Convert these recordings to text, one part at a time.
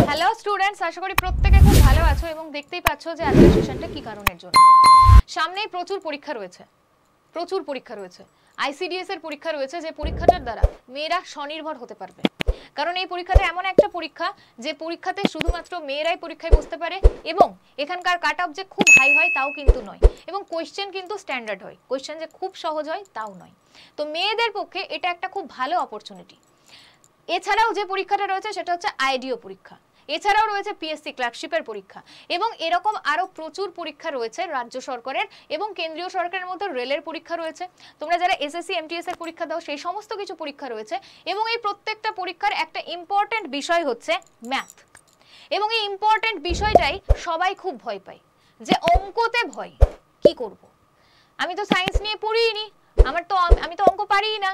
Hello students, আশা করি প্রত্যেকে খুব ভালো আছো এবং দেখতেই পাচ্ছো যে আজকের সেশনটা কি কারণের জন্য। সামনেই প্রচুর পরীক্ষা রয়েছে। আইসিডিএস এর পরীক্ষা রয়েছে, যে পরীক্ষাটার দ্বারা মেয়েরা স্বনির্ভর হতে পারবে। কারণ এই পরীক্ষাটা এমন একটা পরীক্ষা যে পরীক্ষাতে শুধুমাত্র মেয়েরাই পরীক্ষায় বসতে পারে এবং এখানকার কাট অফ যে খুব হাই হয় তাও কিন্তু নয়, এবং কোয়েশ্চেন কিন্তু স্ট্যান্ডার্ড হয়। কোয়েশ্চেন যে খুব সহজ হয় তাও নয়। তো মেয়েদের পক্ষে এটা একটা খুব ভালো অপরচুনিটি। এছাড়াও যে পরীক্ষাটা রয়েছে সেটা হচ্ছে আইডিও পরীক্ষা, এছাড়াও রয়েছে পিএসসি ক্লার্কশিপের পরীক্ষা, এবং এরকম আরো প্রচুর পরীক্ষা রয়েছে রাজ্য সরকারের এবং কেন্দ্রীয় সরকারের মধ্যে। রেলের পরীক্ষা রয়েছে, তোমরা যারা এসএসসি এমটিএস এর পরীক্ষা দাও সেই সমস্ত কিছু পরীক্ষা রয়েছে। এবং এই প্রত্যেকটা পরীক্ষার একটা ইম্পর্টেন্ট বিষয় হচ্ছে ম্যাথ, এবং এই ইম্পর্টেন্ট বিষয়টাই সবাই খুব ভয় পায়, যে অঙ্কতে ভয়। কি করব, আমি তো সায়েন্স নিয়ে পড়িনি, আমি তো অঙ্ক পারিই না,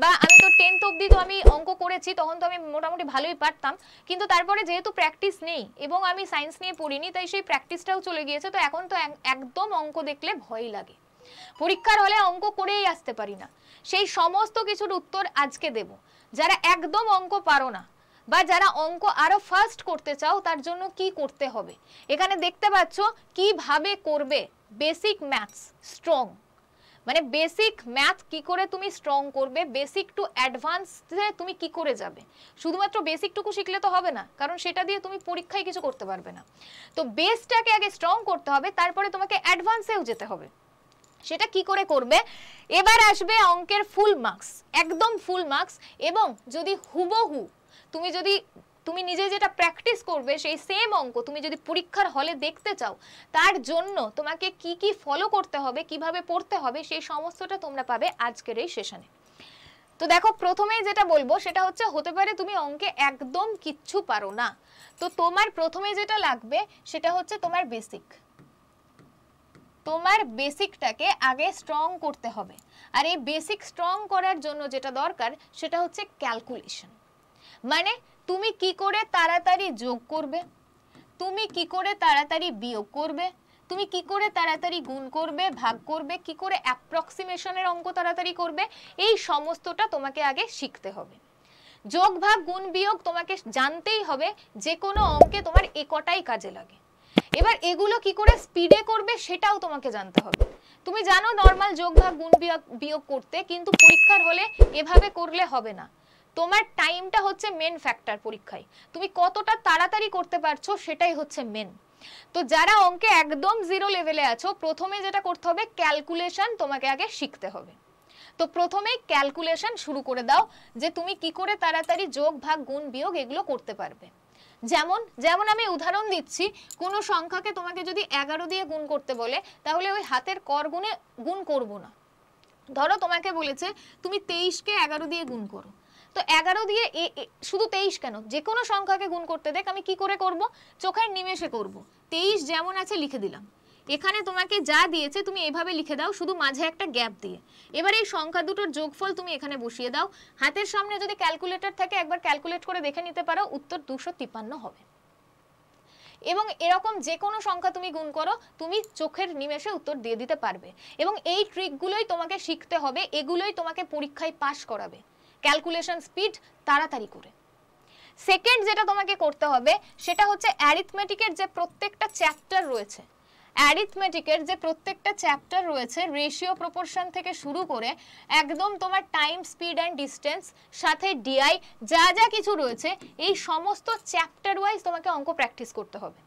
বা আমি তো 10th অবধি তো আমি অঙ্ক করেছি, তখন তো আমি মোটামুটি ভালোই পারতাম, কিন্তু তারপরে যেহেতু প্র্যাকটিস নেই এবং আমি সায়েন্স নিয়ে পড়িনি, তাই সেই প্র্যাকটিসটাও চলে গিয়েছে। তো এখন তো একদম অঙ্ক দেখলে ভয় লাগে, পরীক্ষার হলে অঙ্ক করেই আসতে পারি না। সেই সমস্ত কিছুর উত্তর আজকে দেব। যারা একদম অঙ্ক পারো না বা যারা অঙ্ক আরো ফাস্ট করতে চাও, তার জন্য কি করতে হবে এখানে দেখতে পাচ্ছ। কিভাবে করবে বেসিক ম্যাথস স্ট্রং, মানে বেসিক ম্যাথ কি করে তুমি স্ট্রং করবে, বেসিক টু অ্যাডভান্সে তুমি কি করে যাবে। শুধুমাত্র বেসিকটুকু শিখলে তো হবে না, কারণ সেটা দিয়ে তুমি পরীক্ষায় কিছু করতে পারবে না। তো বেসটাকে আগে স্ট্রং করতে হবে, তারপরে তোমাকে অ্যাডভান্সেও যেতে হবে। সেটা কি করে করবে, এবার আসবে অঙ্কের ফুল মার্কস, একদম ফুল মার্কস। এবং যদি হুবহু তুমি নিজে যেটা প্র্যাকটিস করবে সেই সেম অঙ্ক তুমি যদি পরীক্ষার হলে দেখতে চাও, তার জন্য তোমাকে কি কি ফলো করতে হবে, কিভাবে পড়তে হবে, সেই সমস্তটা তোমরা পাবে আজকের এই সেশনে। তো দেখো, প্রথমেই যেটা বলবো সেটা হচ্ছে, হতে পারে তুমি অঙ্কে একদম কিচ্ছু পারো না, তো তোমার প্রথমে যেটা লাগবে সেটা হচ্ছে তোমার বেসিক। তোমার বেসিকটাকে আগে স্ট্রং করতে হবে, আর এই বেসিক স্ট্রং করার জন্য যেটা দরকার সেটা হচ্ছে ক্যালকুলেশন। মানে তুমি কি করে তাড়াতাড়ি যোগ করবে, তুমি কি করে তাড়াতাড়ি বিয়োগ করবে, তুমি কি করে তাড়াতাড়ি গুণ করবে, ভাগ করবে, কি করে অ্যাপ্রক্সিমেশনের অঙ্ক তাড়াতাড়ি করবে, এই সমস্তটা তোমাকে আগে শিখতে হবে। যোগ ভাগ গুণ বিয়োগ তোমাকে জানতেই হবে, যে কোনো অঙ্কে তোমার একটাই কাজে লাগে। এবার এগুলো কি করে স্পিডে করবে সেটাও তোমাকে জানতে হবে। তুমি জানো নর্মাল যোগ ভাগ গুণ বিয়োগ করতে, কিন্তু পরীক্ষার হলে এভাবে করলে হবে না। তোমার টাইমটা হচ্ছে মেন ফ্যাক্টর পরীক্ষায়, তুমি কতটা তাড়াতাড়ি করতে পারছো সেটাই হচ্ছে মেন। তো যারা অঙ্কে একদম জিরো লেভেলে আছো, প্রথমে যেটা করতে হবে ক্যালকুলেশন তোমাকে আগে শিখতে হবে। তো প্রথমে ক্যালকুলেশন শুরু করে দাও, যে তুমি কি করে তাড়াতাড়ি যোগ ভাগ গুণ বিয়োগ এগুলো করতে পারবে। যেমন যেমন আমি উদাহরণ দিচ্ছি, কোনো সংখ্যাকে তোমাকে যদি 11 দিয়ে গুণ করতে বলে, তাহলে ওই হাতের কর গুণে গুণ করব না। ধরো তোমাকে বলেছে তুমি 23কে 11 দিয়ে গুণ করো, তো 11 দিয়ে শুধু 23 কেন, যে কোনো সংখ্যাকে গুণ করতে দেখ, আমি কি করে করব, চোখের নিমেষে করব। 23 যেমন আছে লিখে দিলাম, এখানে তোমাকে যা দিয়েছে তুমি এভাবে লিখে দাও, শুধু মাঝে একটা গ্যাপ দিয়ে। এবার এই সংখ্যা দুটোর যোগফল তুমি এখানে বসিয়ে দাও। হাতের সামনে যদি ক্যালকুলেটর থাকে একবার ক্যালকুলেট করে দেখে নিতে পারো, উত্তর 253 হবে। এবং এরকম যে কোনো সংখ্যা তুমি গুণ করো, তুমি চোখের নিমেষে উত্তর দিয়ে দিতে পারবে। এবং এই ট্রিকগুলোই তোমাকে শিখতে হবে, এগুলোই তোমাকে পরীক্ষায় পাস করাবে, ক্যালকুলেশন স্পিড তাড়াতাড়ি করে। সেকেন্ড যেটা তোমাকে করতে হবে সেটা হচ্ছে অ্যারিথমেটিকের যে প্রত্যেকটা চ্যাপ্টার রয়েছে, রেশিও প্রপোর্শন থেকে শুরু করে একদম তোমার টাইম স্পিড অ্যান্ড ডিস্টেন্স, সাথে ডিআই, যা যা কিছু রয়েছে, এই সমস্ত চ্যাপ্টার ওয়াইজ তোমাকে অঙ্ক প্র্যাকটিস করতে হবে।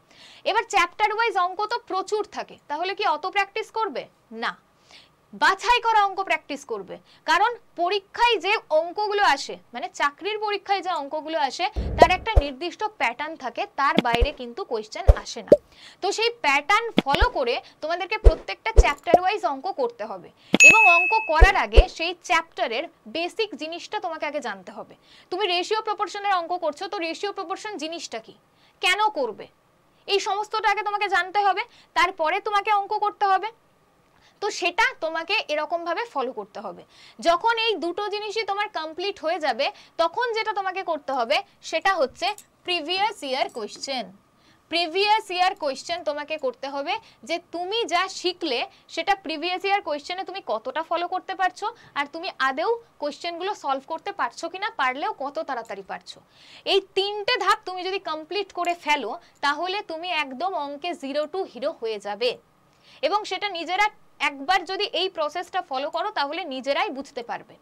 এবার চ্যাপ্টার ওয়াইজ অঙ্ক তো প্রচুর থাকে, তাহলে কি অত প্র্যাকটিস করবে না, বাছাই করা অঙ্ক প্র্যাকটিস করবে। কারণ পরীক্ষায় যে অঙ্কগুলো আসে, মানে চাকরির পরীক্ষায় যে অঙ্কগুলো আসে, তার একটা নির্দিষ্ট প্যাটার্ন থাকে, তার বাইরে কিন্তু কোয়েশ্চেন আসে না। তো সেই প্যাটার্ন ফলো করে তোমাদেরকে প্রত্যেকটা চ্যাপ্টার ওয়াইজ অঙ্ক করতে হবে, এবং অঙ্ক করার আগে সেই চ্যাপ্টারের বেসিক জিনিসটা তোমাকে আগে জানতে হবে। তুমি রেশিও প্রপোর্শনের অঙ্ক করছো, তো রেশিও প্রপোর্শন জিনিসটা কি, কেন করবে, এই সমস্তটা আগে তোমাকে জানতে হবে, তারপরে তোমাকে অঙ্ক করতে হবে। তো সেটা তোমাকে এরকম ভাবে ফলো করতে হবে। যখন এই দুটো জিনিসই তোমার কমপ্লিট হয়ে যাবে, তখন যেটা তোমাকে করতে হবে সেটা হচ্ছে previous year question. Previous year question তোমাকে করতে হবে, যে তুমি যা শিখলে সেটা প্রিভিয়াস ইয়ার কোয়েশ্চেনে তুমি কতটা ফলো করতে পারছো, আর তুমি আদেও কোয়েশ্চেনগুলো সলভ করতে পারছো কিনা, পারলেও কত তাড়াতাড়ি পারছো। এই তিনটে ধাপ তুমি যদি কমপ্লিট করে ফেলো তাহলে তুমি একদম অঙ্কে 0 to হিরো হয়ে যাবে। এবং সেটা নিজেরা একবার যদি এই প্রসেসটা ফলো করো তাহলে নিজেরাই বুঝতে পারবে।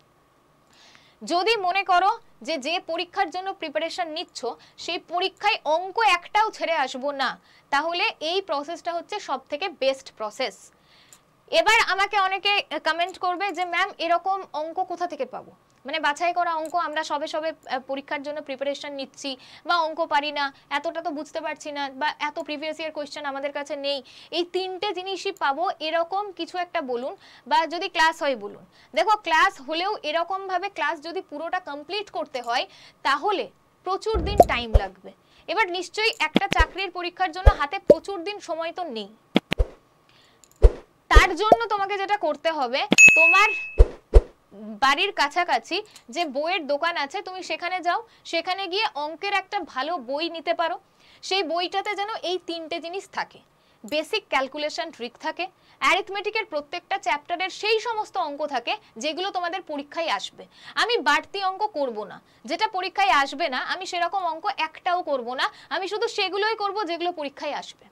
যদি মনে করো যে যে পরীক্ষার জন্য প্রিপারেশন নিচ্ছ সেই পরীক্ষায় অঙ্ক একটাও ছেড়ে আসবো না, তাহলে এই প্রসেসটা হচ্ছে সবথেকে বেস্ট প্রসেস। এবার আমাকে অনেকে কমেন্ট করবে যে ম্যাম এরকম অঙ্ক কোথা থেকে পাবো, মানে বাছাই করা অঙ্ক, আমরা সবে সবে পরীক্ষার জন্য প্রিপারেশন নিচ্ছি বা অঙ্ক পারি না, এতটা তো বুঝতে পারছি না, বা এত প্রিভিয়াস ইয়ার কোয়েশ্চেন আমাদের কাছে নেই, এই তিনটে জিনিসই পাবো এরকম কিছু একটা বলুন, বা যদি ক্লাস হয় বলুন। দেখো ক্লাস হলেও এরকম ভাবে ক্লাস যদি পুরোটা কমপ্লিট করতে হয় তাহলে প্রচুর দিন টাইম লাগবে। এবার নিশ্চয়ই একটা চাকরির পরীক্ষার জন্য হাতে প্রচুর দিন সময় তো নেই, তার জন্য তোমাকে যেটা করতে হবে, তোমার বাড়ির কাছাকাছি যে বইয়ের দোকান আছে তুমি সেখানে যাও, সেখানে গিয়ে অঙ্কের একটা ভালো বই নিতে পারো। সেই বইটাতে যেন এই তিনটে জিনিস থাকে, বেসিক ক্যালকুলেশন ট্রিক থাকে, অ্যারিথমেটিকের প্রত্যেকটা চ্যাপ্টারের সেই সমস্ত অঙ্ক থাকে যেগুলো তোমাদের পরীক্ষায় আসবে। আমি বাড়তি অঙ্ক করব না, যেটা পরীক্ষায় আসবে না আমি সেরকম অঙ্ক একটাও করব না, আমি শুধু সেগুলোই করব যেগুলো পরীক্ষায় আসবে।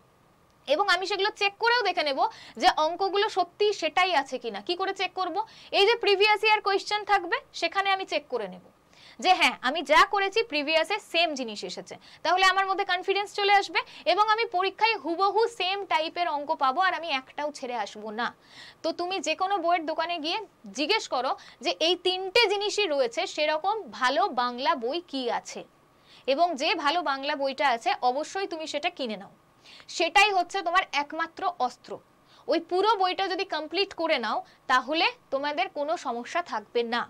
এবং আমি সেগুলো চেক করেও দেখে নেব যে অঙ্কগুলো সত্যি সেটাই আছে কিনা। কি করে চেক করব? এই যে প্রিভিয়াস ইয়ার কোয়েশ্চেন থাকবে সেখানে আমি চেক করে নেব যে হ্যাঁ আমি যা করেছি প্রিভিয়াসে সেম জিনিস এসেছে, তাহলে আমার মধ্যে কনফিডেন্স চলে আসবে এবং আমি পরীক্ষায় হুবহু সেম টাইপের অঙ্ক পাবো আর আমি একটাও ছেড়ে আসবো না। তো তুমি যে কোনো বইয়ের দোকানে গিয়ে জিজ্ঞেস করো যে এই তিনটে জিনিসই রয়েছে সেরকম ভালো বাংলা বই কি আছে, এবং যে ভালো বাংলা বইটা আছে অবশ্যই তুমি সেটা কিনে নাও। সেটাই হচ্ছে তোমার একমাত্র অস্ত্র। ওই পুরো বইটা যদি কমপ্লিট করে নাও তাহলে তোমাদের কোনো সমস্যা থাকবে না।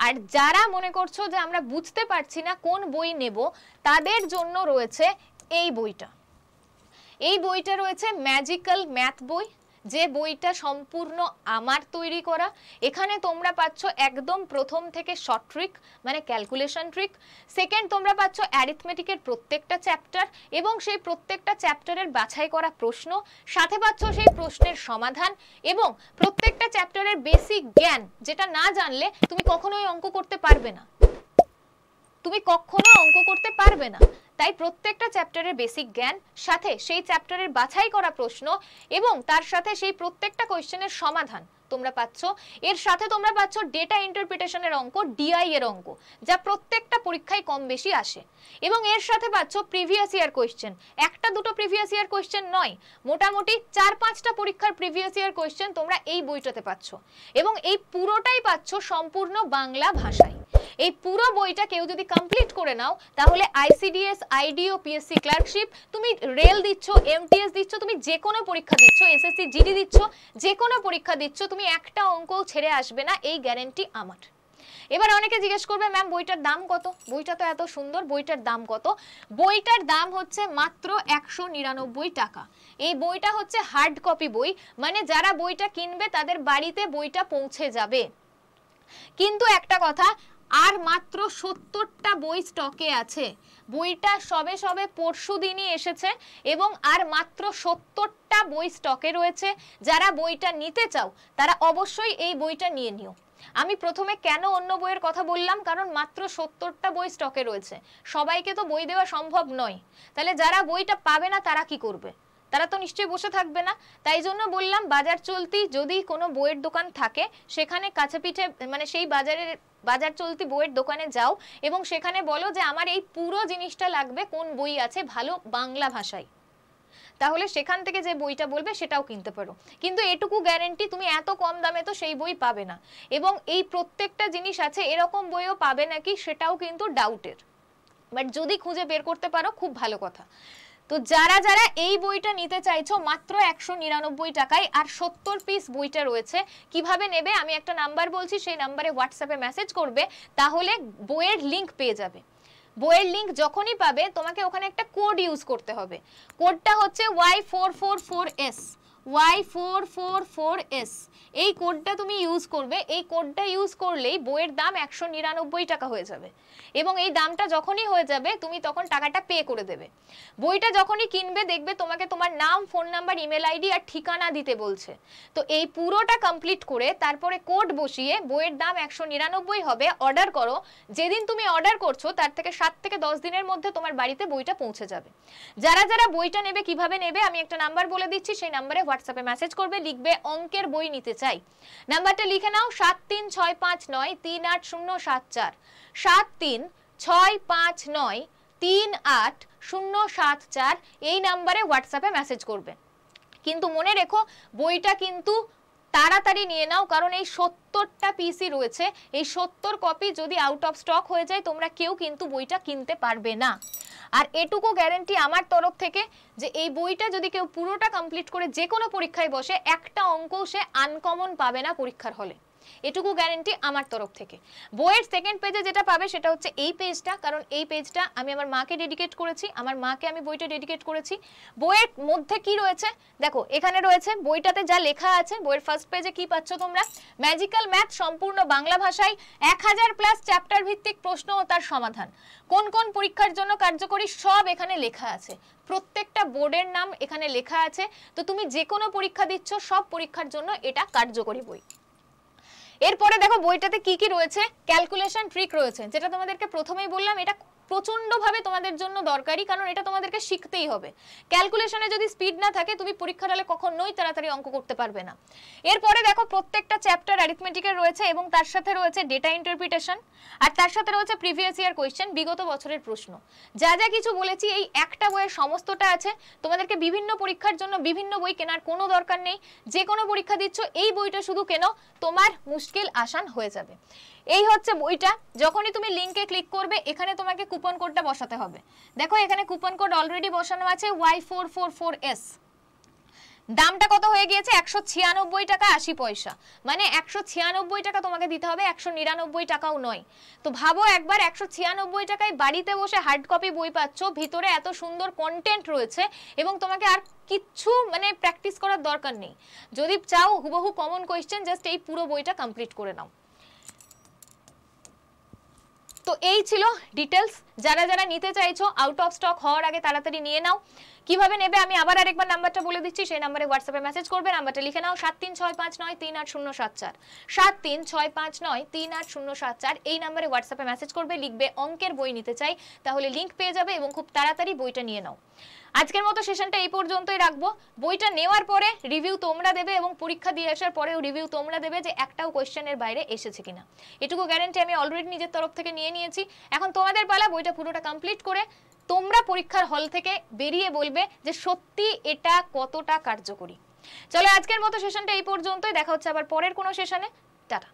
আর যারা মনে করছো যে আমরা বুঝতে পারছি না কোন বই নেব, তাদের জন্য রয়েছে এই বইটা। এই বইটা রয়েছে ম্যাজিক্যাল ম্যাথ বই, যে বইটা সম্পূর্ণ আমার তৈরি করা। এখানে তোমরা পাচ্ছ একদম প্রথম থেকে শর্ট ট্রিক মানে ক্যালকুলেশন ট্রিক, সেকেন্ড তোমরা পাচ্ছ অ্যারিথমেটিকের প্রত্যেকটা চ্যাপ্টার এবং সেই প্রত্যেকটা চ্যাপ্টারের বাছাই করা প্রশ্ন, সাথে পাচ্ছ সেই প্রশ্নের সমাধান এবং প্রত্যেকটা চ্যাপ্টারের বেসিক জ্ঞান, যেটা না জানলে তুমি কখনোই অঙ্ক করতে পারবে না, তুমি কখনো অঙ্ক করতে পারবে না। তাই প্রত্যেকটা চ্যাপ্টারের বেসিক জ্ঞান, সাথে সেই চ্যাপ্টারের বাছাই করা প্রশ্ন এবং তার সাথে সেই প্রত্যেকটা কোশ্চেনের সমাধান তোমরা পাচ্ছ। এর সাথে তোমরা পাচ্ছ ডেটা ইন্টারপ্রিটেশনের অঙ্ক, ডিআই এর অঙ্ক, যা প্রত্যেকটা পরীক্ষায় কম বেশি আসে। এবং এর সাথে পাচ্ছ প্রিভিয়াস ইয়ার কোশ্চেন, একটা দুটো প্রিভিয়াস ইয়ার কোশ্চেন নয়, মোটামুটি 4-5টা পরীক্ষার প্রিভিয়াস ইয়ার কোশ্চেন তোমরা এই বইটাতে পাচ্ছ। এবং এই পুরোটাই পাচ্ছ সম্পূর্ণ বাংলা ভাষায়। এই পুরো বইটা কেউ যদি কমপ্লিট করে নাও তাহলে আইসিডিএস, আইডিও, পিএসসি ক্লার্কশিপ, তুমি রেল দিচ্ছ, এমটিএস দিচ্ছ, তুমি যে কোনো পরীক্ষা দিচ্ছ, এসএসসি জিডি দিচ্ছ, যে কোনো পরীক্ষা দিচ্ছ, তুমি একটা অঙ্কও ছেড়ে আসবে না, এই গ্যারান্টি আমার। এবার অনেকে জিজ্ঞেস করবে ম্যাম বইটার দাম কত? বইটা তো এত সুন্দর, বইটার দাম কত? বইটার দাম হচ্ছে মাত্র 199 টাকা। এই বইটা হচ্ছে হার্ড কপি বই, মানে যারা বইটা কিনবে তাদের বাড়িতে বইটা পৌঁছে যাবে। কিন্তু একটা কথা, আর মাত্র 70টা বই স্টকে আছে। বইটা সবে সবে পরশু দিনই এসেছে এবং আর মাত্র 70টা বই স্টকে রয়েছে। যারা বইটা নিতে চাও তারা অবশ্যই এই বইটা নিয়ে নিও। আমি প্রথমে কেন অন্য বইয়ের কথা বললাম, কারণ মাত্র 70টা বই স্টকে রয়েছে, সবাইকে তো বই দেওয়া সম্ভব নয়। তাহলে যারা বইটা পাবে না তারা কি করবে? তারা তো নিশ্চয়ই বসে থাকবে না। তাই জন্য বললাম বাজার চলতি যদি কোনো বইয়ের দোকান থাকে সেখানে কাছে পিঠে মানে সেই বাজার চলতি বইয়ের দোকানে যাও এবং সেখানে বলো যে আমার এই পুরো জিনিসটা লাগবে, কোন বই আছে ভালো বাংলা ভাষায়, তাহলে সেখান থেকে যে বইটা বলবে সেটাও কিনতে পারো। কিন্তু এটুকু গ্যারেন্টি তুমি এত কম দামে তো সেই বই পাবে না, এবং এই প্রত্যেকটা জিনিস আছে এরকম বইও পাবে নাকি সেটাও কিন্তু ডাউটের, বাট যদি খুঁজে বের করতে পারো খুব ভালো কথা। তো যারা যারা এই বইটা নিতে চাইছো মাত্র 199 টাকায়, আর 70 পিস বইটা রয়েছে, কিভাবে নেবে আমি একটা নাম্বার বলছি, সেই নাম্বারে হোয়াটসঅ্যাপে মেসেজ করবে, তাহলে বইয়ের লিংক পেয়ে যাবে। বইয়ের লিংক যখনই পাবে তোমাকে ওখানে একটা কোড ইউজ করতে হবে। কোডটা হচ্ছে Y444S। Y444S এই কোডটা তুমি ইউজ করবে। এই কোডটা ইউজ করলেই বইয়ের দাম 199 টাকা হয়ে যাবে এবং এই দামটা যখনই হয়ে যাবে তুমি তখন টাকাটা পে করে দেবে। বইটা যখনই কিনবে দেখবে তোমাকে তোমার নাম, ফোন নাম্বার, ইমেল আইডি আর ঠিকানা দিতে বলছে। তো এই পুরোটা কমপ্লিট করে তারপরে কোড বসিয়ে বইয়ের দাম 199 হবে। অর্ডার করো, যেদিন তুমি অর্ডার করছো তার থেকে 7 থেকে 10 দিনের মধ্যে তোমার বাড়িতে বইটা পৌঁছে যাবে। যারা যারা বইটা নেবে কিভাবে নেবে আমি একটা নাম্বার বলে দিচ্ছি, সেই নাম্বারে হোয়াটসঅ্যাপে মেসেজ করবে, লিখবে অঙ্কের বই নিতে চাই। নাম্বারটা লিখে নাও 7365938074, 7365938074, এই নাম্বারে হোয়াটসঅ্যাপে মেসেজ করবে। কিন্তু মনে রেখো বইটা কিন্তু তাড়াতাড়ি নিয়ে নাও, কারণ এই 70টা পিসি রয়েছে, এই 70 কপি যদি আউট অফ স্টক হয়ে যায় তোমরা কেউ কিন্তু বইটা কিনতে পারবে না। আর এটুকু গ্যারান্টি আমার তরফ থেকে যে এই বইটা যদি কেউ পুরোটা কমপ্লিট করে যে কোনো পরীক্ষায় বসে একটা অঙ্কও সে আনকমন পাবে না পরীক্ষার হলে, এটুকু গ্যারান্টি আমার তরফ থেকে। বইয়ের সেকেন্ড পেজে যেটা পাবে সেটা হচ্ছে এই পেজটা, কারণ এই পেজটা আমি আমার মাকে ডেডিকেট করেছি, আমার মাকে আমি বইটা ডেডিকেট করেছি। বইয়ের মধ্যে কি রয়েছে দেখো, এখানে রয়েছে বইটাতে যা লেখা আছে। বইয়ের ফার্স্ট পেজে কি পাচ্ছ তোমরা, ম্যাজিক্যাল ম্যাথ সম্পূর্ণ বাংলা ভাষায় 1000+ চ্যাপ্টার ভিত্তিক প্রশ্ন ও তার সমাধান, কোন কোন পরীক্ষার জন্য কার্যকরী সব এখানে লেখা আছে। প্রত্যেকটা বোর্ডের নাম এখানে লেখা আছে। তো তুমি যে কোনো পরীক্ষা দিচ্ছ সব পরীক্ষার জন্য এটা কার্যকরী বই। এরপরে দেখো বইটাতে কি কি রয়েছে, ক্যালকুলেশন ট্রিক রয়েছে, যেটা তোমাদেরকে প্রথমেই বললাম এটা প্রচন্ডভাবে তোমাদের জন্য দরকারি, কারণ এটা তোমাদেরকে শিখতেই হবে। ক্যালকুলেশনে যদি স্পিড না থাকে তুমি পরীক্ষার হলে কখনোই তাড়াতাড়ি অঙ্ক করতে পারবে না। এরপরে দেখো প্রত্যেকটা চ্যাপ্টার অ্যারিথমেটিকের রয়েছে এবং তার সাথে রয়েছে ডেটা ইন্টারপ্রিটেশন, আর তার সাথে রয়েছে প্রিভিয়াস ইয়ার কোয়েশ্চেন, বিগত বছরের প্রশ্ন। যা যা কিছু বলেছি এই একটা বইয়ের সমস্তটা আছে। তোমাদেরকে বিভিন্ন পরীক্ষার জন্য বিভিন্ন বই কেনার কোনো দরকার নেই, যে কোনো পরীক্ষা দিচ্ছ এই বইটা শুধু কেনো, তোমার মুশকিল আসান হয়ে যাবে। এই হচ্ছে বইটা। যখনই তুমি লিংকে ক্লিক করবে এখানে তোমাকে কুপন কোডটা বসাতে হবে। দেখো এখানে কুপন কোড অলরেডি বসানো আছে Y444S। দামটা কত হয়ে গিয়েছে, 196 টাকা 80 পয়সা, মানে 196 টাকা তোমাকে দিতে হবে, 199 টাকাও নয়। তো ভাবো একবার 196 টাকায় বাড়িতে বসে হার্ড কপি বই পাচ্ছ, ভিতরে এত সুন্দর কন্টেন্ট রয়েছে এবং তোমাকে আর কিচ্ছু মানে প্র্যাকটিস করার দরকার নেই। যদি চাও হুবহু কমন কোয়েশ্চেন, জাস্ট এই পুরো বইটা কমপ্লিট করে নাও। তো এই ছিল ডিটেলস। যারা যারা নিতে চাইছো আউট অফ স্টক হওয়ার আগে তাড়াতাড়ি নিয়ে নাও। কিভাবে নেবে আমি আবার আরেকবার নাম্বারটা বলে দিচ্ছি, সেই নাম্বারে হোয়াটসঅ্যাপে মেসেজ করবে। নাম্বারটা লিখে নাও 7365938074, 7365938074, এই নাম্বারে হোয়াটসঅ্যাপে মেসেজ করবে, লিখবে অঙ্কের বই নিতে চাই, তাহলে লিংক পেয়ে যাবে এবং খুব তাড়াতাড়ি বইটা নিয়ে নাও। আজকের মতো সেশনটা এই পর্যন্তই রাখবো। বইটা নেওয়ার পরে রিভিউ তোমরা দেবে এবং পরীক্ষা দিয়ে আসার পরেও রিভিউ তোমরা দেবে যে একটাও কোয়েশ্চেনের বাইরে এসেছে কিনা। এটুকু গ্যারান্টি আমি অলরেডি নিজের তরফ থেকে নিয়ে নিয়েছি। এখন তোমাদের পালা বইটা পুরোটা কমপ্লিট করে তোমরা পরীক্ষার হল থেকে বেরিয়ে বলবে যে সত্যি এটা কতটা কার্যকরী। চলো আজকের মতো সেশনটা এই পর্যন্তই, দেখা হচ্ছে আবার পরের কোনো সেশনে। টাটা।